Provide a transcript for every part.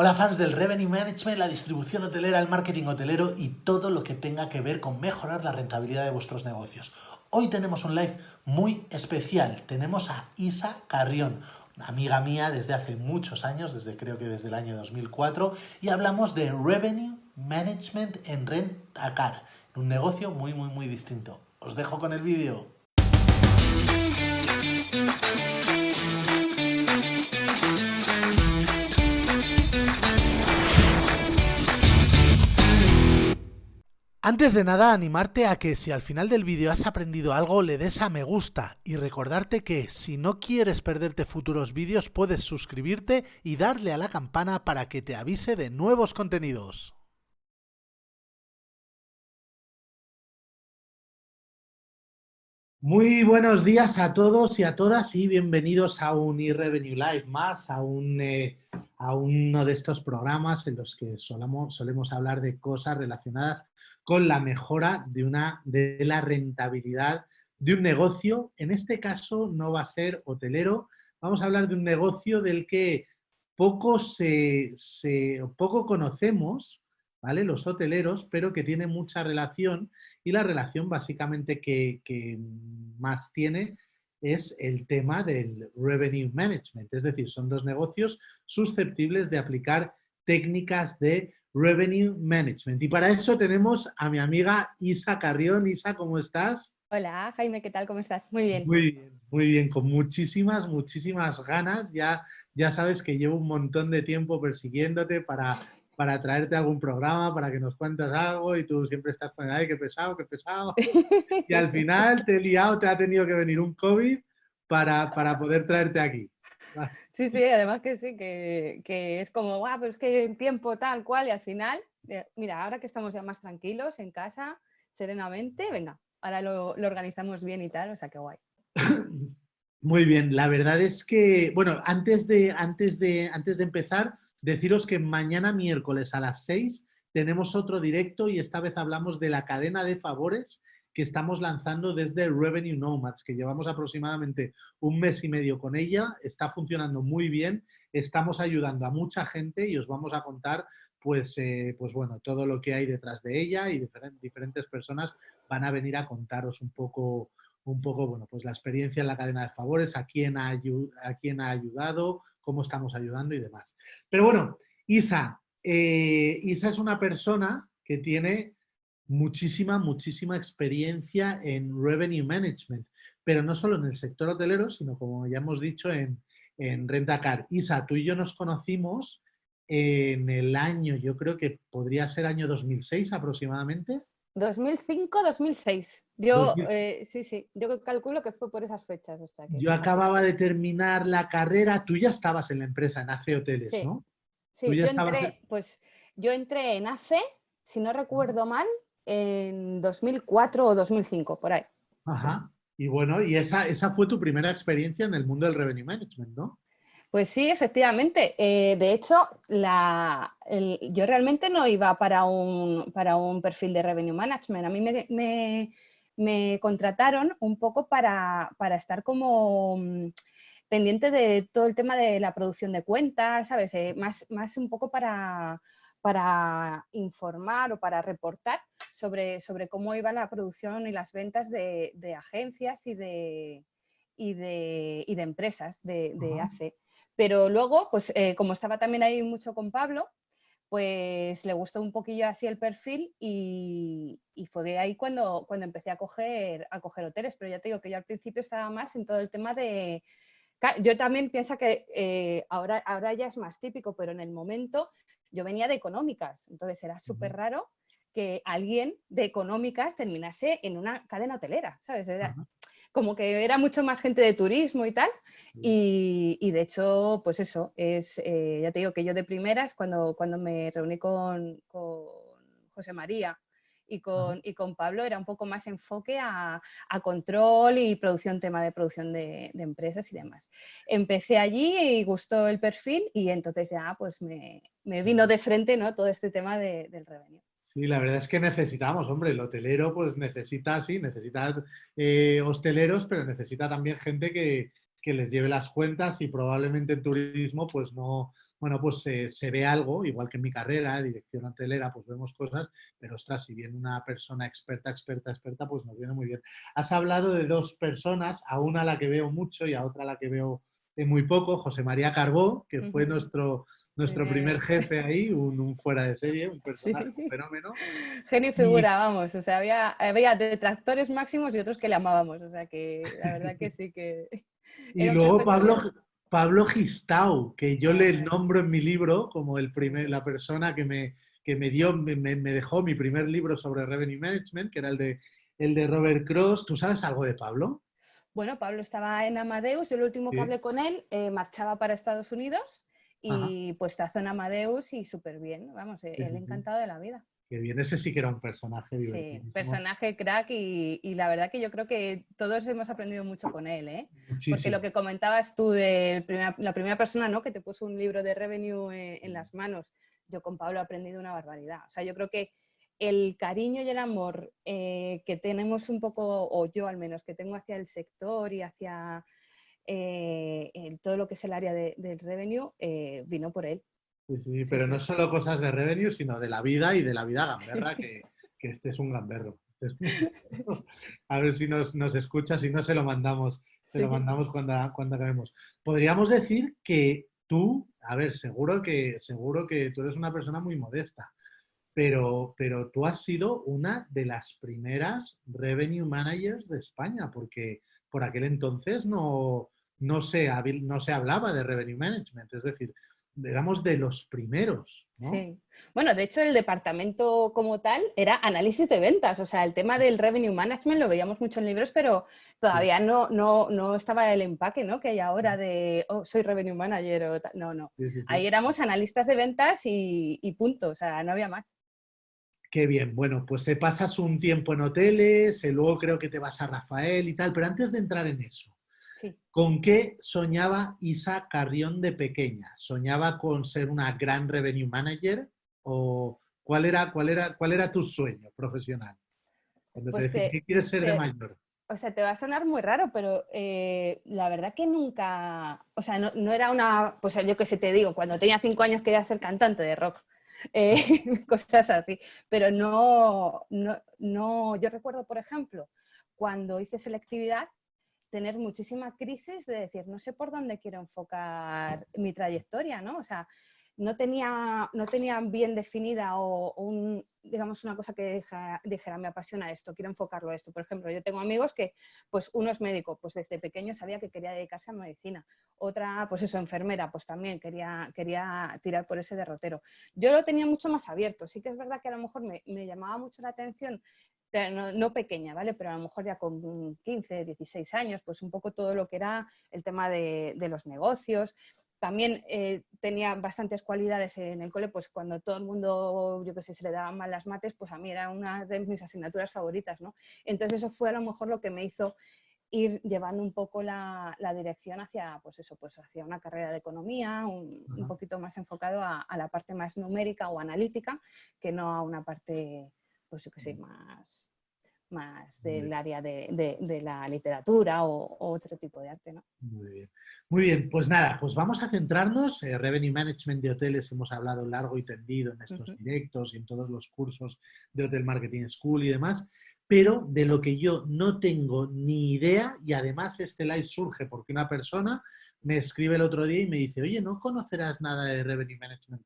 Hola fans del Revenue Management, la distribución hotelera, el marketing hotelero y todo lo que tenga que ver con mejorar la rentabilidad de vuestros negocios. Hoy tenemos un live muy especial. Tenemos a Isa Carrión, una amiga mía desde hace muchos años, creo que desde el año 2004, y hablamos de Revenue Management en Rent a Car, un negocio muy distinto. Os dejo con el vídeo. Antes de nada, animarte a que si al final del vídeo has aprendido algo, le des a me gusta y recordarte que si no quieres perderte futuros vídeos, puedes suscribirte y darle a la campana para que te avise de nuevos contenidos. Muy buenos días a todos y a todas y bienvenidos a un eRevenue Live más, a uno de estos programas en los que solemos hablar de cosas relacionadas con la mejora de la rentabilidad de un negocio. En este caso no va a ser hotelero, vamos a hablar de un negocio del que poco conocemos, ¿vale? Los hoteleros, pero que tiene mucha relación, y la relación básicamente que más tiene es el tema del revenue management, es decir, son dos negocios susceptibles de aplicar técnicas de revenue management. Y para eso tenemos a mi amiga Isa Carrión. Isa, ¿cómo estás? Hola, Jaime, ¿qué tal? ¿Cómo estás? Muy bien. Muy bien, con muchísimas ganas. Ya sabes que llevo un montón de tiempo persiguiéndote para traerte a algún programa, para que nos cuentes algo y tú siempre estás con, ay, qué pesado, qué pesado. Y al final te he liado, te ha tenido que venir un COVID para poder traerte aquí. Sí, sí, además que sí, que es como, guau, pero es que en tiempo tal cual y al final, mira, ahora que estamos ya más tranquilos en casa, serenamente, venga, ahora lo organizamos bien y tal, o sea, qué guay. Muy bien, la verdad es que, bueno, antes de empezar, deciros que mañana miércoles a las 6 tenemos otro directo y esta vez hablamos de la cadena de favores que estamos lanzando desde Revenue Nomads, que llevamos aproximadamente un mes y medio con ella, está funcionando muy bien, estamos ayudando a mucha gente y os vamos a contar pues bueno, todo lo que hay detrás de ella y diferentes personas van a venir a contaros un poco, bueno, pues la experiencia en la cadena de favores, a quién ha ayudado, cómo estamos ayudando y demás. Pero bueno, Isa es una persona que tiene muchísima experiencia en revenue management, pero no solo en el sector hotelero, sino como ya hemos dicho en Rentacar. Isa, tú y yo nos conocimos en el año, yo creo que podría ser año 2006 aproximadamente. 2005, 2006. Yo, sí, sí, yo calculo que fue por esas fechas, o sea que Yo acababa de terminar la carrera, tú ya estabas en la empresa, en AC Hoteles, sí, ¿no? Tú sí, ya estabas en... yo entré en ACE, si no recuerdo mal, en 2004 o 2005, por ahí. Ajá. Y bueno, y esa fue tu primera experiencia en el mundo del revenue management, ¿no? Pues sí, efectivamente. De hecho, yo realmente no iba para un perfil de revenue management. A mí me contrataron un poco para estar como pendiente de todo el tema de la producción de cuentas, ¿sabes? Más un poco para informar o para reportar sobre cómo iba la producción y las ventas de agencias y de empresas de Ajá. ACE. Pero luego, pues como estaba también ahí mucho con Pablo, pues le gustó un poquillo así el perfil y fue ahí cuando empecé a coger hoteles. Pero ya te digo que yo al principio estaba más en todo el tema de... Yo también pienso que ahora ya es más típico, pero en el momento yo venía de económicas, entonces era súper raro que alguien de económicas terminase en una cadena hotelera, ¿sabes? Ajá. Como que era mucho más gente de turismo y tal. Y de hecho, pues eso, ya te digo que yo de primeras, cuando me reuní con José María Ajá. y con Pablo, era un poco más enfoque a control y producción, tema de producción de empresas y demás. Empecé allí y gustó el perfil y entonces ya pues me vino de frente, ¿no?, todo este tema del revenue. Sí, la verdad es que necesitamos, hombre, el hotelero pues necesita, sí, necesita hosteleros, pero necesita también gente que les lleve las cuentas y probablemente en turismo pues bueno, pues se ve algo, igual que en mi carrera, dirección hotelera, pues vemos cosas, pero ostras, si viene una persona experta, pues nos viene muy bien. Has hablado de dos personas, a una a la que veo mucho y a otra a la que veo muy poco, José María Carbó, que fue nuestro primer jefe ahí, un fuera de serie, un Sí. personaje, un fenómeno. Genio y Y, figura, vamos. O sea, había detractores máximos y otros que le amábamos. O sea, que la verdad que sí que y era un luego jefe Pablo, curioso. Pablo Gistau, que yo le Ay, nombro en mi libro como sí. la persona que me dejó mi primer libro sobre Revenue Management, que era el de Robert Cross. ¿Tú sabes algo de Pablo? Bueno, Pablo estaba en Amadeus. Yo lo último que Sí. hablé con él, marchaba para Estados Unidos Ajá. y puestazo en Amadeus y súper bien. Vamos, Sí, él sí, sí. encantado de la vida. Qué bien, ese sí que era un personaje Sí, divertidísimo. personaje crack y la verdad que yo creo que todos hemos aprendido mucho con él, ¿eh? Porque lo Muchísimo. que comentabas tú de la primera persona, ¿no? Que te puso un libro de revenue en las manos, yo con Pablo he aprendido una barbaridad. O sea, yo creo que el cariño y el amor que tenemos un poco, o yo al menos, que tengo hacia el sector y hacia todo lo que es el área del revenue, vino por él. Sí, sí, Sí, pero no sí. solo cosas de revenue, sino de la vida y de la vida gamberra, que este es un gamberro. Este es un gamberro. A ver si nos escucha, si no se lo Sí. mandamos cuando acabemos. Podríamos decir que tú, a ver, seguro que tú eres una persona muy modesta, pero tú has sido una de las primeras revenue managers de España, porque por aquel entonces no se hablaba de revenue management, es decir, éramos de los primeros, ¿no? Sí. Bueno, de hecho, el departamento como tal era análisis de ventas. O sea, el tema del revenue management lo veíamos mucho en libros, pero Sí, todavía no estaba el empaque, ¿no? Que hay ahora de, oh, soy revenue manager o tal. No, no. sí, sí, Ahí sí. éramos analistas de ventas y punto. O sea, no había más. Qué bien, bueno, pues pasas un tiempo en hoteles, luego creo que te vas a Rafael y tal, pero antes de entrar en eso, Sí. ¿con qué soñaba Isa Carrión de pequeña? ¿Soñaba con ser una gran revenue manager? ¿O cuál era tu sueño profesional? Cuando te Pues decían, ¿qué quieres ser de te- mayor? o sea, te va a sonar muy raro, pero la verdad que nunca, o sea, no era una, pues yo qué sé, te digo, cuando tenía 5 años quería ser cantante de rock, cosas así, pero no, yo recuerdo, por ejemplo, cuando hice selectividad, tener muchísima crisis de decir, no sé por dónde quiero enfocar mi trayectoria, ¿no? O sea, no tenía bien definida digamos, una cosa que dijera, me apasiona esto, quiero enfocarlo a esto. Por ejemplo, yo tengo amigos que, pues uno es médico, pues desde pequeño sabía que quería dedicarse a medicina. Otra, pues eso, enfermera, pues también quería tirar por ese derrotero. Yo lo tenía mucho más abierto. Sí que es verdad que a lo mejor me llamaba mucho la atención no pequeña, ¿vale? Pero a lo mejor ya con 15, 16 años, pues un poco todo lo que era el tema de los negocios. También tenía bastantes cualidades en el cole, pues cuando todo el mundo, yo qué sé, se le daban mal las mates, pues a mí era una de mis asignaturas favoritas, ¿no? Entonces eso fue a lo mejor lo que me hizo ir llevando un poco la dirección hacia, pues eso, pues hacia una carrera de economía, un Ajá. poquito más enfocado a la parte más numérica o analítica, que no a una parte, pues yo qué sé, más del área de la literatura o otro tipo de arte, ¿no? Muy bien. Muy bien, pues nada, pues vamos a centrarnos. Revenue Management de hoteles hemos hablado largo y tendido en estos Ujú. directos y en todos los cursos de Hotel Marketing School y demás, pero de lo que yo no tengo ni idea, y además este live surge porque una persona me escribe el otro día y me dice, oye, ¿no conocerás nada de Revenue Management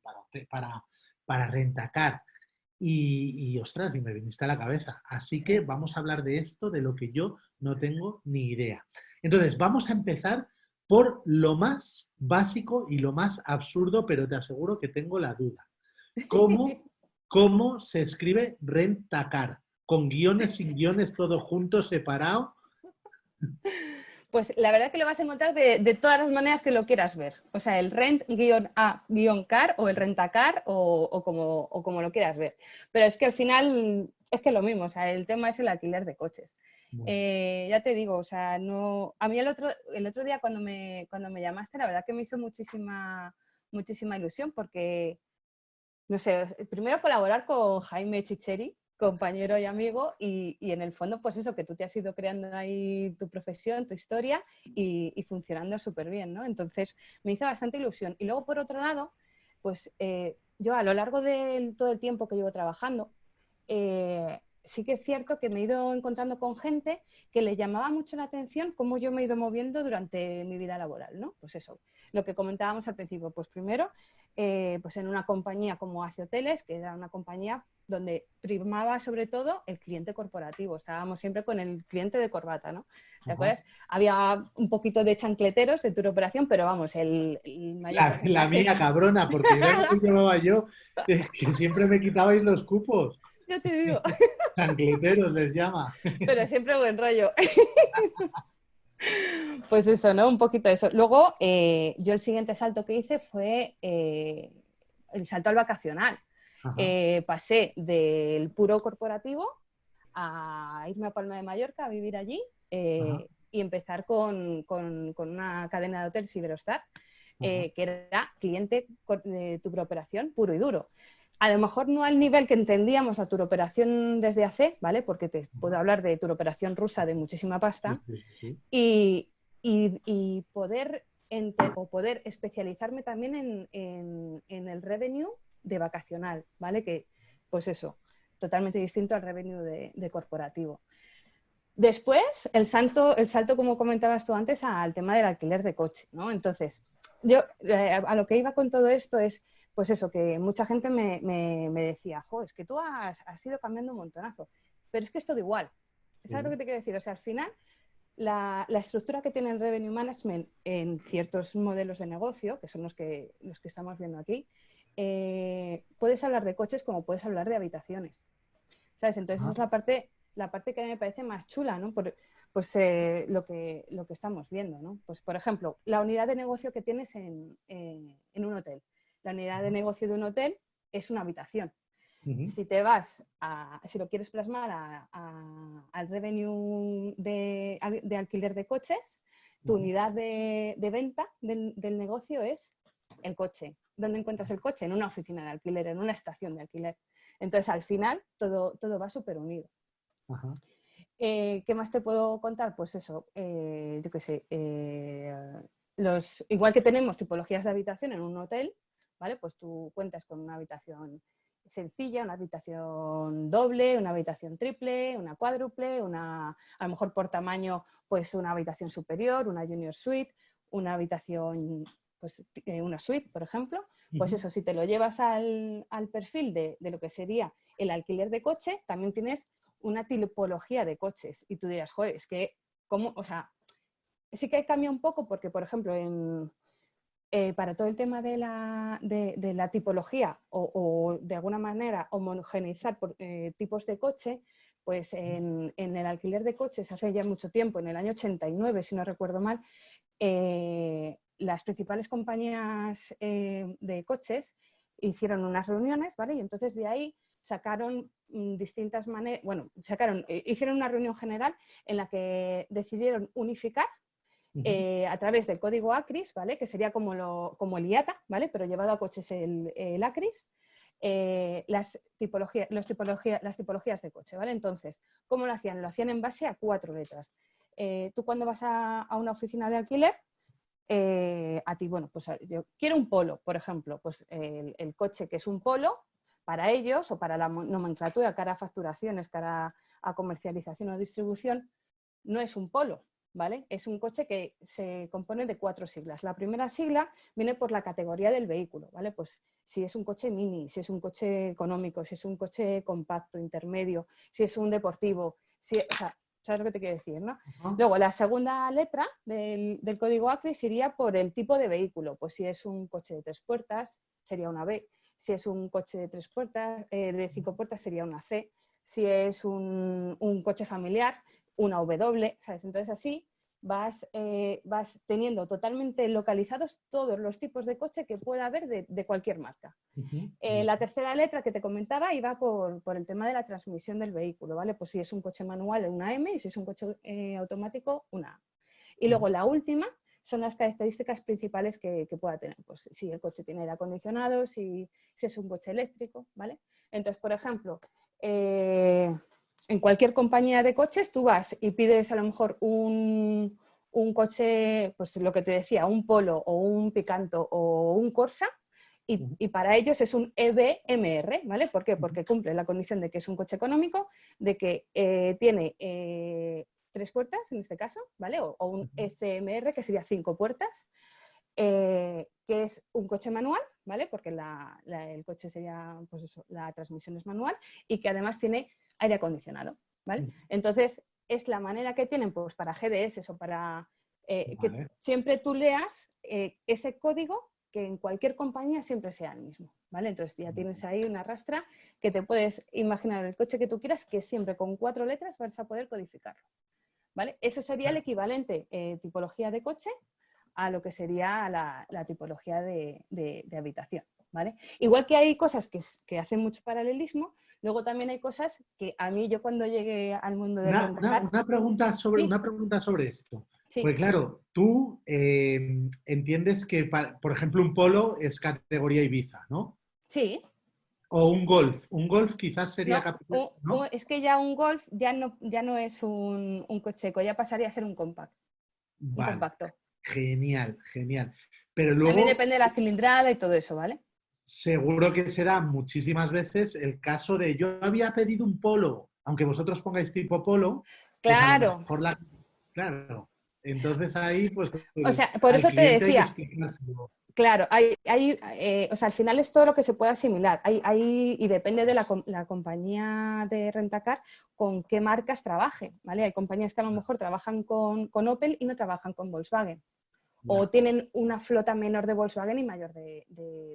para Rentacar? Ostras, y me viniste a la cabeza. Así que Sí. vamos a hablar de esto, de lo que yo no tengo ni idea. Entonces, vamos a empezar por lo más básico y lo más absurdo, pero te aseguro que tengo la duda. ¿Cómo, cómo se escribe Rentacar? ¿Con guiones, sin guiones, todo junto, separado? Pues la verdad que lo vas a encontrar de todas las maneras que lo quieras ver. O sea, el rent-a-car o el rentacar o como lo quieras ver. Pero es que al final es que es lo mismo, o sea, el tema es el alquiler de coches. Muy bien. Ya te digo, o sea, no. A mí el otro día cuando me llamaste, la verdad que me hizo muchísima ilusión porque no sé, primero colaborar con Jaime Chicheri, compañero y amigo, y en el fondo, pues eso, que tú te has ido creando ahí tu profesión, tu historia y funcionando súper bien, ¿no? Entonces, me hizo bastante ilusión. Y luego, por otro lado, pues yo a lo largo de todo el tiempo que llevo trabajando, sí que es cierto que me he ido encontrando con gente que le llamaba mucho la atención cómo yo me he ido moviendo durante mi vida laboral, ¿no? Pues eso, lo que comentábamos al principio, pues primero, pues en una compañía como Hace Hoteles, que era una compañía donde primaba sobre todo el cliente corporativo, estábamos siempre con el cliente de corbata, ¿no? ¿Te acuerdas? Había un poquito de chancleteros de tour operación, pero vamos, el mayor La porcentaje... mía, cabrona, porque era lo que llevaba yo, que siempre me quitabais los cupos. Yo te digo, Chancleteros les llama. pero siempre buen rollo. Pues eso, ¿no? Un poquito de eso. Luego, yo el siguiente salto que hice fue el salto al vacacional. Ajá, Pasé del puro corporativo a irme a Palma de Mallorca a vivir allí ajá, y empezar con una cadena de hoteles Iberostar, ajá. que era cliente de turoperación puro y duro. A lo mejor no al nivel que entendíamos la turoperación desde AC, ¿vale? Porque te puedo hablar de turoperación rusa de muchísima Sí, pasta, sí, sí. y, y poder, o poder especializarme también en el revenue de vacacional, ¿vale? Que, pues eso, totalmente distinto al revenue de corporativo. Después, el salto, como comentabas tú antes, al tema del alquiler de coche, ¿no? Entonces, yo a lo que iba con todo esto es, pues eso, que mucha gente me decía, jo, es que tú has ido cambiando un montonazo, pero es que es todo igual. ¿Sabes lo Sí. que te quiero decir? O sea, al final, la estructura que tiene el Revenue Management en ciertos modelos de negocio, que son los que estamos viendo aquí, puedes hablar de coches como puedes hablar de habitaciones, ¿sabes? Entonces, esa Ajá, es la parte que a mí me parece más chula, ¿no? Pues lo que estamos viendo, ¿no? Pues, por ejemplo, la unidad de negocio que tienes en un hotel. La unidad de ajá. negocio de un hotel es una habitación. Ujú, Si te vas si lo quieres plasmar al revenue de alquiler de coches, tu ajá. unidad de venta del negocio es el coche. ¿Dónde encuentras el coche? En una oficina de alquiler, en una estación de alquiler. Entonces, al final, todo va súper unido. Ajá. ¿Qué más te puedo contar? Pues eso, yo qué sé, igual que tenemos tipologías de habitación en un hotel, ¿vale? Pues tú cuentas con una habitación sencilla, una habitación doble, una habitación triple, una cuádruple, a lo mejor por tamaño, pues una habitación superior, una junior suite, una habitación, pues una suite, por ejemplo. Pues Ujú. eso, si te lo llevas al perfil de lo que sería el alquiler de coche, también tienes una tipología de coches. Y tú dirás, joder, es que, ¿cómo? O sea, sí que cambia un poco porque, por ejemplo, para todo el tema de la tipología o de alguna manera homogeneizar por tipos de coche, pues en el alquiler de coches hace ya mucho tiempo, en el año 89, si no recuerdo mal, las principales compañías de coches hicieron unas reuniones, ¿vale? Y entonces de ahí sacaron distintas maneras, bueno, hicieron una reunión general en la que decidieron unificar Ujú. a través del código ACRIS, ¿vale? Que sería como el IATA, ¿vale? Pero llevado a coches el ACRIS, las tipologías de coche, ¿vale? Entonces, ¿cómo lo hacían? Lo hacían en base a 4 letras. Tú cuando vas a una oficina de alquiler, a ti, bueno, pues yo quiero un polo, por ejemplo, pues el coche que es un polo, para ellos o para la nomenclatura, cara a facturaciones, cara a comercialización o distribución, no es un polo, ¿vale? Es un coche que se compone de 4 siglas. La primera sigla viene por la categoría del vehículo, ¿vale? Pues si es un coche mini, si es un coche económico, si es un coche compacto, intermedio, si es un deportivo, o sea, ¿sabes lo que te quiero decir, no? Ajá. Luego, la segunda letra del código ACRIS iría por el tipo de vehículo. Pues si es un coche de 3 puertas, sería una B. Si es un coche de 3 puertas, de 5 puertas, sería una C. Si es un coche familiar, una W, ¿sabes? Entonces así vas teniendo totalmente localizados todos los tipos de coche que pueda haber de cualquier marca. Ujú. La tercera letra que te comentaba iba por el tema de la transmisión del vehículo, ¿vale? Pues si es un coche manual, una M, y si es un coche automático, una A. Y luego la última son las características principales que pueda tener. Pues si el coche tiene aire acondicionado, si es un coche eléctrico, ¿vale? Entonces, por ejemplo, en cualquier compañía de coches tú vas y pides a lo mejor un coche, pues lo que te decía, un Polo o un Picanto o un Corsa, Y para ellos es un EBMR, ¿vale? ¿Por qué? Porque cumple la condición de que es un coche económico, de que tiene 3 puertas en este caso, ¿vale? O un ECMR, que sería 5 puertas, que es un coche manual, ¿vale? Porque el coche sería, pues eso, la transmisión es manual y que además tiene aire acondicionado, ¿vale? Entonces, es la manera que tienen pues para GDS o para que siempre tú leas ese código que en cualquier compañía siempre sea el mismo, ¿vale? Entonces ya tienes ahí una rastra que te puedes imaginar el coche que tú quieras, que siempre con 4 letras vas a poder codificarlo, ¿vale? Eso sería el equivalente tipología de coche a lo que sería la tipología de habitación, ¿vale? Igual que hay cosas que hacen mucho paralelismo, luego también hay cosas que a mí, yo cuando llegué al mundo del rentacar... Una pregunta Sí, sobre esto. sí, Pues claro, tú entiendes que, por ejemplo, un polo es categoría Ibiza, ¿no? sí. O un golf. Un golf quizás sería No, categoría, ¿no? es que ya un Golf ya no es un coche eco, ya pasaría a ser un Vale, compacto. genial, genial. Pero También luego depende de la cilindrada y todo eso, ¿vale? seguro que será muchísimas veces el caso de yo había pedido un polo, aunque vosotros pongáis tipo polo, pues a lo Claro, mejor la... Claro. Entonces ahí, pues o sea, por al eso te cliente hay que decía, explicárselo. claro, o sea, al final es todo lo que se puede asimilar. Y depende de la compañía de rentacar con qué marcas trabaje, ¿vale? Hay compañías que a lo mejor trabajan con Opel y no trabajan con Volkswagen. O Ya, tienen una flota menor de Volkswagen y mayor de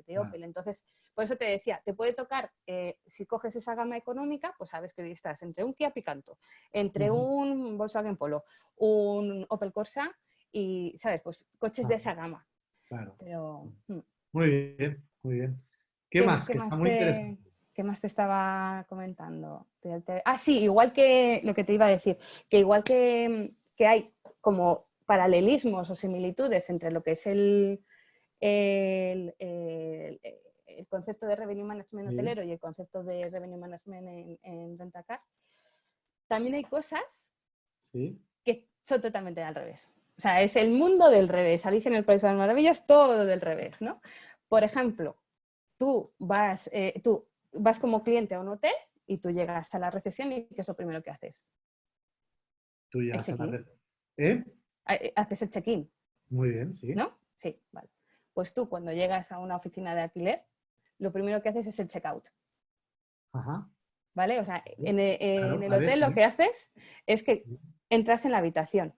ya, Opel. Entonces, por eso te decía, te puede tocar, si coges esa gama económica, pues sabes que estás entre un Kia Picanto, entre ujú, un Volkswagen Polo, un Opel Corsa y, ¿sabes? Pues coches de claro, esa gama. claro. Pero, Muy bien, muy bien. ¿Qué ¿qué, más? Que está muy interesante. qué más te estaba comentando? Sí, igual que lo que te iba a decir, que igual que hay como paralelismos o similitudes entre lo que es el, el- el concepto de revenue management Sí, hotelero y el concepto de revenue management en Rentacar, también hay cosas sí. que son totalmente al revés. O sea, es el mundo del revés. Alicia en el País de las Maravillas, todo del revés, ¿no? Por ejemplo, tú vas como cliente a un hotel y tú llegas a la recepción y ¿qué es lo primero que haces? Tú El ya se la check-in. red. ¿Eh? Haces el check-in, Muy bien, sí. ¿no? Sí, vale. Pues tú cuando llegas a una oficina de alquiler, lo primero que haces es el check-out, Ajá. ¿vale? O sea, en Claro, el vale, hotel lo sí. que haces es que entras en la habitación.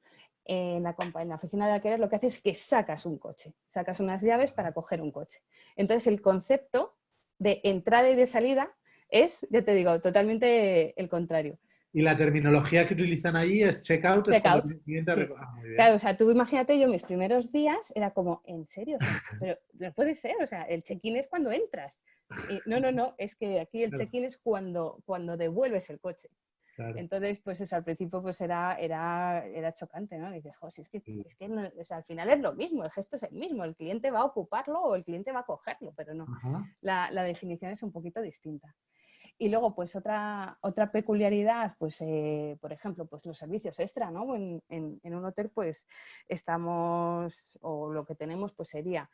En la oficina de alquiler lo que haces es que sacas un coche, sacas unas llaves para coger un coche. Entonces el concepto de entrada y de salida es, ya te digo, totalmente el contrario. Y la terminología que utilizan ahí es checkout, es cuando Checkout, el cliente... sí. Ah, muy bien. Claro, o sea, tú imagínate, yo mis primeros días era como, ¿en serio? O sea, pero no puede ser, o sea, el check-in es cuando entras. No, es que aquí el Claro, check-in es cuando devuelves el coche. claro. Entonces, pues eso, al principio pues era chocante, ¿no? Y dices, jo, si Sí. es que o sea, al final es lo mismo, el gesto es el mismo, el cliente va a ocuparlo o el cliente va a cogerlo, pero no, Ajá. la definición es un poquito distinta. Y luego, pues otra peculiaridad, pues por ejemplo, pues los servicios extra, ¿no? En un hotel, pues estamos, o lo que tenemos, pues sería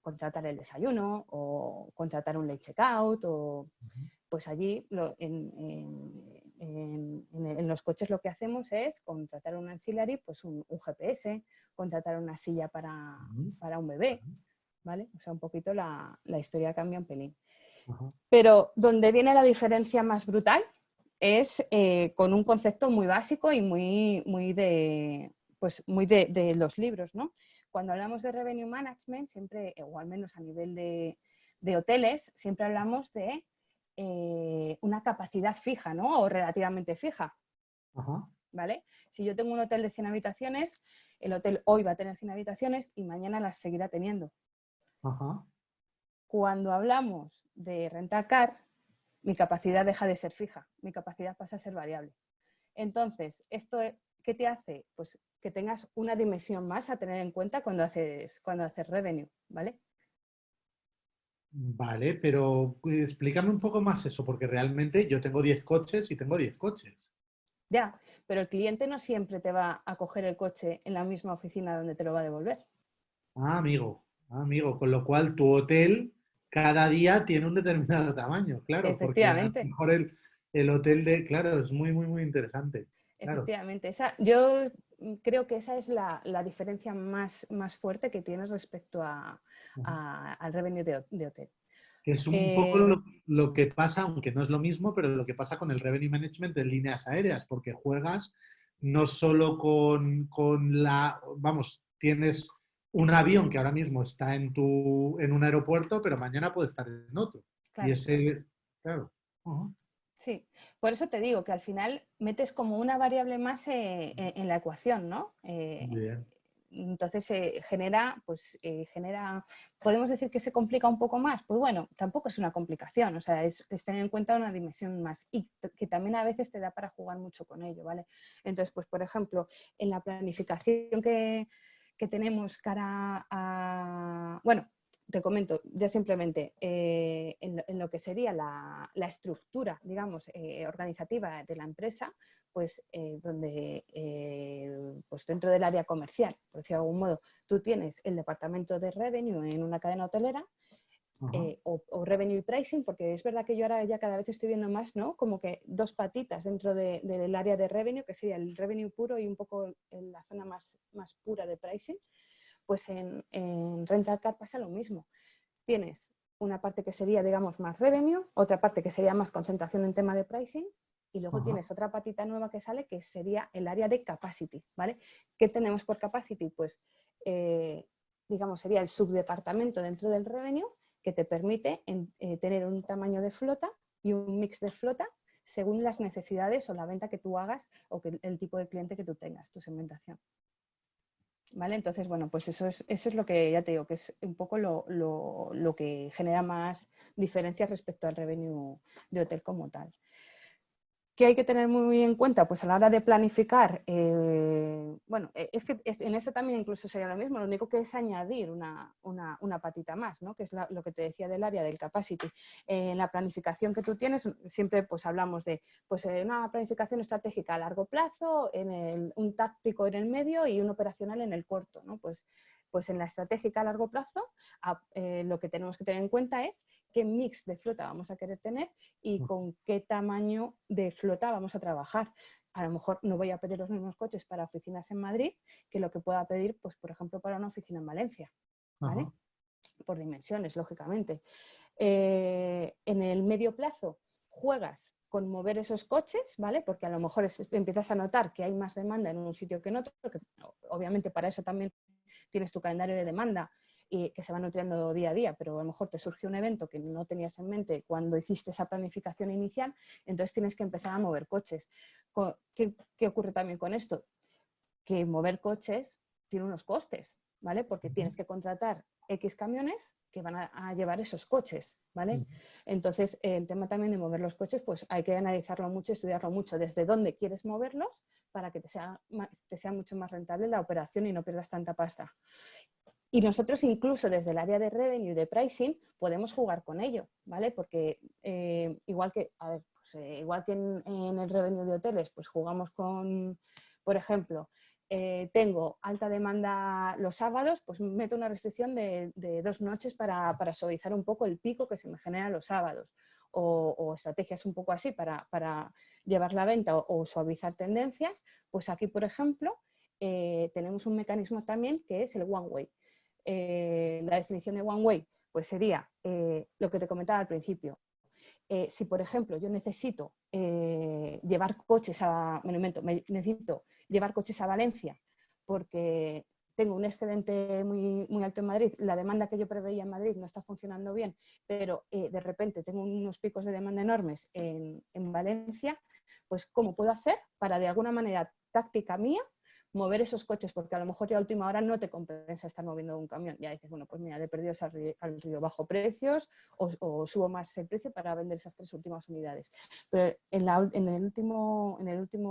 contratar el desayuno o contratar un late checkout o pues allí en los coches lo que hacemos es contratar un ancillary, pues un GPS, contratar una silla Ujú, para un bebé, ¿vale? O sea, un poquito la historia cambia un pelín. ajá. Pero donde viene la diferencia más brutal es con un concepto muy básico y muy de los libros, ¿no? Cuando hablamos de revenue management, siempre, o al menos a nivel de hoteles, siempre hablamos de una capacidad fija, ¿no? O relativamente fija, Ajá. ¿vale? Si yo tengo un hotel de 100 habitaciones, el hotel hoy va a tener 100 habitaciones y mañana las seguirá teniendo. Ajá. Cuando hablamos de rentacar, mi capacidad deja de ser fija, mi capacidad pasa a ser variable. Entonces, ¿qué te hace? Pues que tengas una dimensión más a tener en cuenta cuando haces revenue, ¿vale? Vale, pero explícame un poco más eso, porque realmente yo tengo 10 coches y tengo 10 coches. Ya, pero el cliente no siempre te va a coger el coche en la misma oficina donde te lo va a devolver. Ah, amigo. amigo, con lo cual tu hotel cada día tiene un determinado tamaño, claro, porque a lo Efectivamente. mejor el hotel de, claro, es muy, muy, muy interesante. Claro. Efectivamente, yo creo que esa es la diferencia más fuerte que tienes respecto Ujú. al revenue de hotel. Que es un poco Eh, lo que pasa, aunque no es lo mismo, pero lo que pasa con el revenue management de líneas aéreas, porque juegas no solo con vamos, tienes un avión que ahora mismo está en un aeropuerto, pero mañana puede estar en otro. Y claro, ese, claro. Ujú. sí. Por eso te digo que al final metes como una variable más en la ecuación, ¿no? Muy bien. Entonces genera, podemos decir que se complica un poco más. Pues bueno, tampoco es una complicación, o sea, es tener en cuenta una dimensión más y que también a veces te da para jugar mucho con ello, ¿vale? Entonces, pues por ejemplo, en la planificación que tenemos cara a, bueno, te comento ya simplemente en lo que sería la estructura, digamos, organizativa de la empresa, pues donde pues dentro del área comercial, por decirlo de algún modo, tú tienes el departamento de revenue en una cadena hotelera Ajá. o revenue y pricing, porque es verdad que yo ahora ya cada vez estoy viendo más, ¿no? Como que dos patitas dentro del área de revenue, que sería el revenue puro y un poco en la zona más pura de pricing. Pues en Rental Car pasa lo mismo. Tienes una parte que sería, digamos, más revenue, otra parte que sería más concentración en tema de pricing, y luego Ajá. tienes otra patita nueva que sale, que sería el área de capacity, ¿vale? ¿Qué tenemos por capacity? Pues, digamos, sería el subdepartamento dentro del revenue que te permite tener un tamaño de flota y un mix de flota según las necesidades o la venta que tú hagas o el tipo de cliente que tú tengas, tu segmentación. ¿Vale? Entonces, bueno, pues eso es lo que ya te digo, que es un poco lo que genera más diferencias respecto al revenue de hotel como tal. ¿Qué hay que tener muy en cuenta? Pues a la hora de planificar, bueno, es que en eso también incluso sería lo mismo, lo único que es añadir una patita más, ¿no? Que es lo que te decía del área del capacity. En la planificación que tú tienes, siempre pues hablamos de pues, una planificación estratégica a largo plazo, un táctico en el medio y un operacional en el corto, ¿no? Pues en la estratégica a largo plazo, lo que tenemos que tener en cuenta es qué mix de flota vamos a querer tener y con qué tamaño de flota vamos a trabajar. A lo mejor no voy a pedir los mismos coches para oficinas en Madrid que lo que pueda pedir, pues, por ejemplo, para una oficina en Valencia, ¿vale? Ajá. Por dimensiones, lógicamente. En el medio plazo juegas con mover esos coches, ¿vale? Porque a lo mejor empiezas a notar que hay más demanda en un sitio que en otro, porque obviamente para eso también tienes tu calendario de demanda y que se va nutriendo día a día, pero a lo mejor te surge un evento que no tenías en mente cuando hiciste esa planificación inicial, entonces tienes que empezar a mover coches. ¿Qué ocurre también con esto? Que mover coches tiene unos costes, ¿vale? Porque tienes que contratar X camiones que van a llevar esos coches, ¿vale? Entonces, el tema también de mover los coches, pues hay que analizarlo mucho, estudiarlo mucho, desde dónde quieres moverlos para que te sea mucho más rentable la operación y no pierdas tanta pasta. Y nosotros incluso desde el área de revenue y de pricing podemos jugar con ello, ¿vale? Porque igual que, a ver, pues, igual que en el revenue de hoteles, pues jugamos con, por ejemplo, tengo alta demanda los sábados, pues meto una restricción de 2 noches para suavizar un poco el pico que se me genera los sábados. O estrategias un poco así para llevar la venta o suavizar tendencias. Pues aquí, por ejemplo, tenemos un mecanismo también que es el one way. La definición de one way pues sería lo que te comentaba al principio. Si, por ejemplo, yo necesito llevar coches necesito llevar coches a Valencia porque tengo un excedente muy alto en Madrid, la demanda que yo preveía en Madrid no está funcionando bien, pero de repente tengo unos picos de demanda enormes en Valencia, pues ¿cómo puedo hacer para de alguna manera táctica mía mover esos coches? Porque a lo mejor ya a última hora no te compensa estar moviendo un camión. Ya dices, bueno, pues mira, le he perdido al río bajo precios o subo más el precio para vender esas 3 últimas unidades. Pero en el último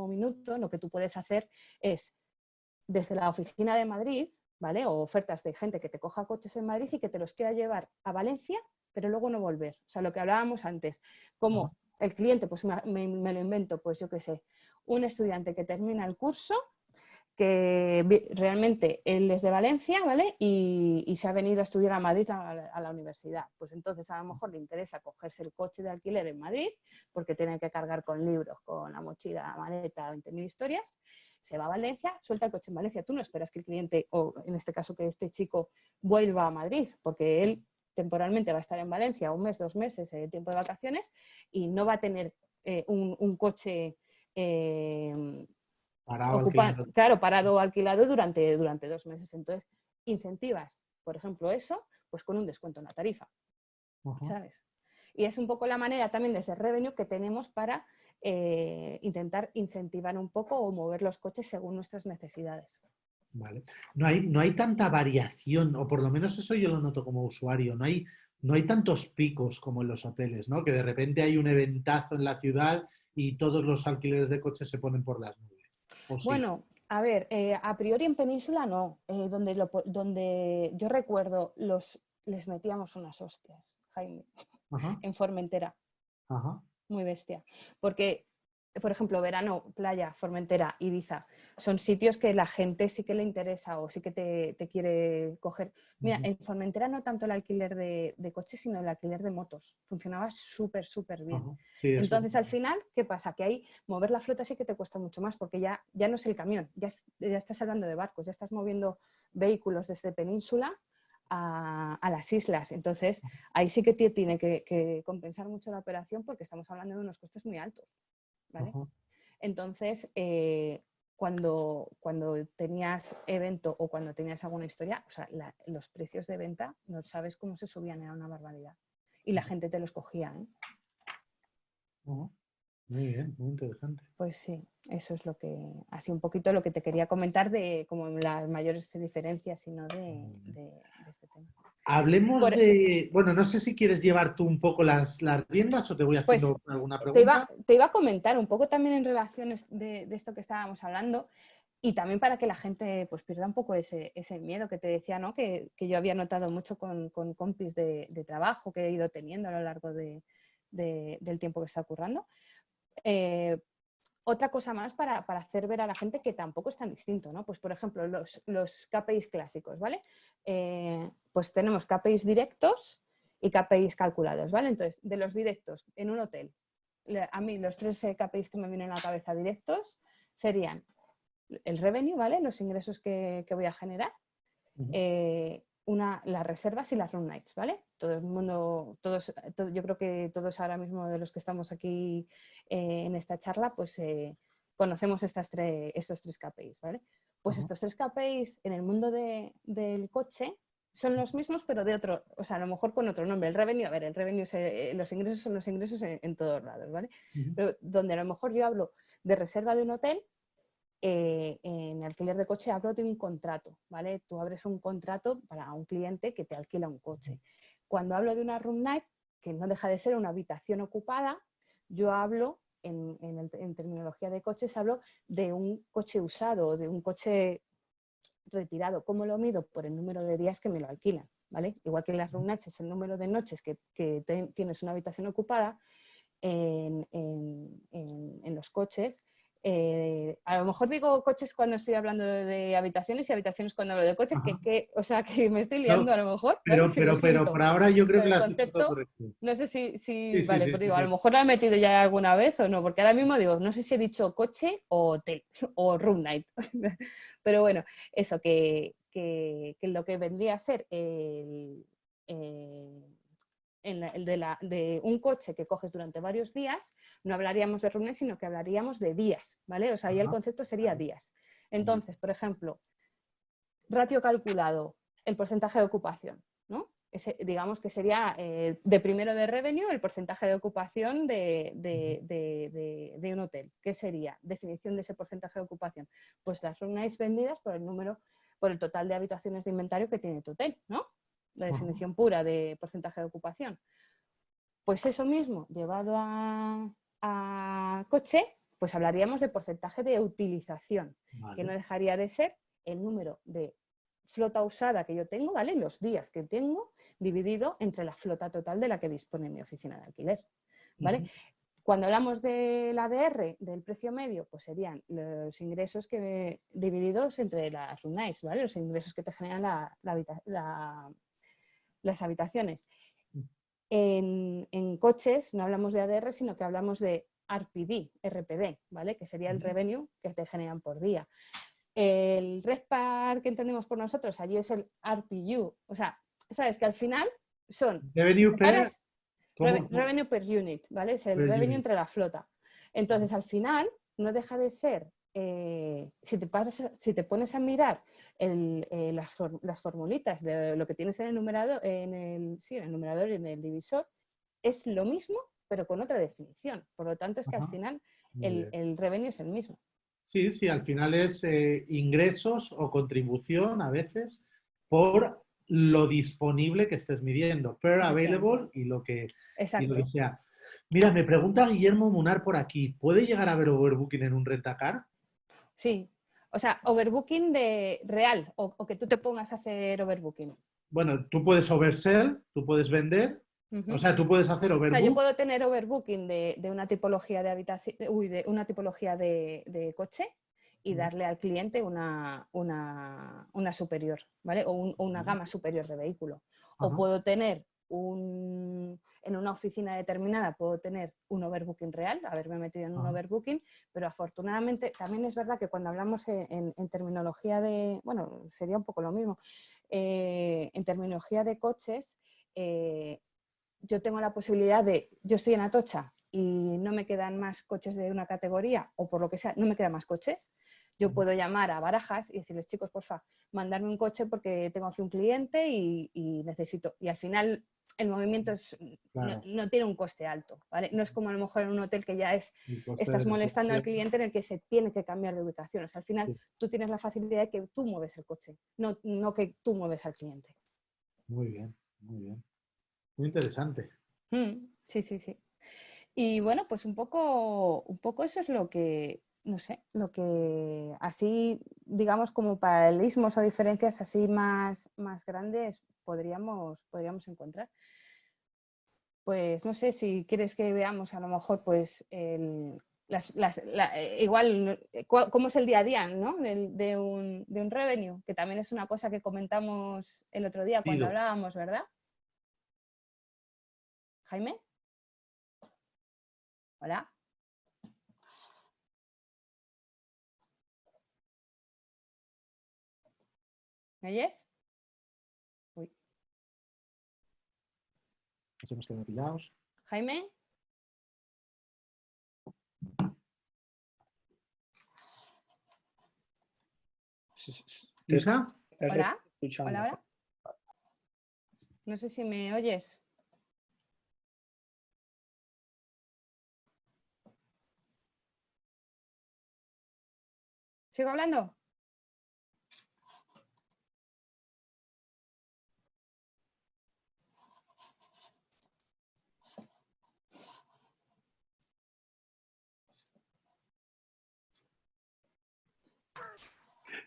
minuto lo que tú puedes hacer es, desde la oficina de Madrid, ¿vale? O ofertas de gente que te coja coches en Madrid y que te los quiera llevar a Valencia, pero luego no volver. O sea, lo que hablábamos antes, como el cliente, pues me lo invento, pues yo qué sé, un estudiante que termina el curso, realmente él es de Valencia, ¿vale? Y se ha venido a estudiar a Madrid a la universidad. Pues entonces a lo mejor le interesa cogerse el coche de alquiler en Madrid porque tiene que cargar con libros, con la mochila, la maleta, 20.000 historias. Se va a Valencia, suelta el coche en Valencia. Tú no esperas que el cliente, o en este caso que este chico, vuelva a Madrid, porque él temporalmente va a estar en Valencia 1 mes, 2 meses, tiempo de vacaciones, y no va a tener un coche parado o alquilado durante 2 meses. Entonces, incentivas, por ejemplo, eso, pues con un descuento en la tarifa, ¿sabes? Y es un poco la manera también desde Revenue que tenemos para intentar incentivar un poco o mover los coches según nuestras necesidades. Vale. No hay tanta variación, o por lo menos eso yo lo noto como usuario, no hay tantos picos como en los hoteles, ¿no? Que de repente hay un eventazo en la ciudad y todos los alquileres de coches se ponen por las nubes. ¿O sí? Bueno, a ver, a priori en Península no, donde yo recuerdo les metíamos unas hostias, Jaime, Ajá, en Formentera, ajá. muy bestia, porque, por ejemplo, verano, playa, Formentera, Ibiza, son sitios que la gente sí que le interesa o sí que te quiere coger. Mira, en Formentera no tanto el alquiler de coches, sino el alquiler de motos, funcionaba súper, súper bien. Ajá. Sí, eso. Entonces, al final, ¿qué pasa? Que ahí mover la flota sí que te cuesta mucho más porque ya no es el camión, ya estás hablando de barcos, ya estás moviendo vehículos desde península a las islas. Entonces, ahí sí que tiene que compensar mucho la operación porque estamos hablando de unos costes muy altos, ¿vale? Ajá. Entonces, cuando tenías evento o cuando tenías alguna historia, o sea, los precios de venta, no sabes cómo se subían, era una barbaridad. Y la gente te los cogía, ¿eh? Ajá. Muy bien, muy interesante. Pues sí, eso es así un poquito lo que te quería comentar de como las mayores diferencias, sino de este tema. Hablemos bueno, no sé si quieres llevar tú un poco las riendas o te voy Pues haciendo alguna te pregunta. iba a comentar un poco también en relación de esto que estábamos hablando y también para que la gente pues pierda un poco ese miedo que te decía, ¿no? Que yo había notado mucho con compis de trabajo que he ido teniendo a lo largo del tiempo que está ocurriendo. Otra cosa más para hacer ver a la gente que tampoco es tan distinto, ¿no? Pues, por ejemplo, los KPIs clásicos, ¿vale? Pues tenemos KPIs directos y KPIs calculados, ¿vale? Entonces, de los directos en un hotel, a mí los 3 KPIs que me vienen a la cabeza directos serían el revenue, ¿vale? Los ingresos que voy a generar, las reservas y las room nights, ¿vale? Todo el mundo, yo creo que todos ahora mismo de los que estamos aquí en esta charla, pues conocemos estos 3 KPIs, ¿vale? Pues estos 3 KPIs en el mundo del coche son los mismos, pero de otro, o sea, a lo mejor con otro nombre. El revenue, a ver, el revenue, los ingresos son los ingresos en todos lados, ¿vale? Pero donde a lo mejor yo hablo de reserva de un hotel, en alquiler de coche hablo de un contrato, ¿vale? Tú abres un contrato para un cliente que te alquila un coche. Cuando hablo de una room night, que no deja de ser una habitación ocupada, yo hablo, en terminología de coches, hablo de un coche usado o de un coche retirado. ¿Cómo lo mido? Por el número de días que me lo alquilan, ¿vale? Igual que en las room nights es el número de noches que tienes una habitación ocupada, en los coches. A lo mejor digo coches cuando estoy hablando de habitaciones y habitaciones cuando hablo de coches, o sea, que me estoy liando No, a lo mejor, ¿vale? pero por ahora yo creo Pero que el lo has hecho todo concepto, correcto. no sé Sí, vale, sí, pero sí, digo, a sí. lo mejor lo he metido ya alguna vez o no, porque ahora mismo digo, no sé si he dicho coche o hotel o room night. Pero bueno, eso, que lo que vendría a ser el de un coche que coges durante varios días, no hablaríamos de reuniones, sino que hablaríamos de días, ¿vale? O sea, ahí el concepto sería días. Entonces, por ejemplo, ratio calculado, el porcentaje de ocupación, ¿no? Digamos que sería de primero de revenue el porcentaje de ocupación de un hotel. ¿Qué sería? Definición de ese porcentaje de ocupación. Pues las room nights vendidas por el total de habitaciones de inventario que tiene tu hotel, ¿no? La definición pura de porcentaje de ocupación. Pues eso mismo, llevado a coche, pues hablaríamos de porcentaje de utilización, que no dejaría de ser el número de flota usada que yo tengo, ¿vale? Los días que tengo, dividido entre la flota total de la que dispone mi oficina de alquiler, ¿vale? Cuando hablamos del ADR, del precio medio, pues serían los ingresos divididos entre las room nights, ¿vale? Los ingresos que te generan las habitaciones. En coches no hablamos de ADR, sino que hablamos de RPD, ¿vale? Que sería el revenue que te generan por día. El RevPAR que entendemos por nosotros, allí es el RPU. O sea, sabes que al final son... Revenue per... Revenue per unit, ¿vale? Es el revenue entre la flota. Entonces, al final, no deja de ser, si te pones a mirar las formulitas de lo que tienes en el numerador, en el numerador y en el divisor, es lo mismo, pero con otra definición. Por lo tanto, es que al final el revenue es el mismo. Sí, sí, al final es ingresos o contribución a veces por lo disponible que estés midiendo, per available y lo que sea. Mira, me pregunta Guillermo Munar por aquí, ¿puede llegar a haber overbooking en un rentacar? Sí, o sea, overbooking de real o que tú te pongas a hacer overbooking. Bueno, tú puedes oversell, tú puedes vender, o sea, tú puedes hacer overbook. O sea, yo puedo tener overbooking de una tipología de habitación, de una tipología de coche y darle al cliente una superior, ¿vale? O una gama superior de vehículo. O puedo tener en una oficina determinada puedo tener un overbooking real, haberme metido en un overbooking, pero afortunadamente también es verdad que cuando hablamos en terminología de, bueno, sería un poco lo mismo, en terminología de coches, yo tengo la posibilidad yo estoy en Atocha y no me quedan más coches de una categoría o por lo que sea, no me quedan más coches. Yo puedo llamar a Barajas y decirles, chicos, porfa, mandarme un coche porque tengo aquí un cliente y necesito. Y al final el movimiento no tiene un coste alto, ¿vale? No es como a lo mejor en un hotel que ya estás molestando al cliente en el que se tiene que cambiar de ubicación. O sea, al final tú tienes la facilidad de que tú mueves el coche, no que tú mueves al cliente. Muy bien, muy bien. Muy interesante. Sí, sí, sí. Y bueno, pues un poco eso es lo que, no sé, lo que así, digamos, como paralelismos o diferencias así más grandes podríamos encontrar. Pues no sé si quieres que veamos a lo mejor pues igual cómo es el día a día, ¿no? de un revenue, que también es una cosa que comentamos el otro día cuando hablábamos, ¿verdad? Jaime. Hola. ¿Me oyes? Uy. Nos hemos quedado pillados. Jaime. ¿Isa? Hola. Hola, hola. No sé si me oyes. ¿Sigo hablando?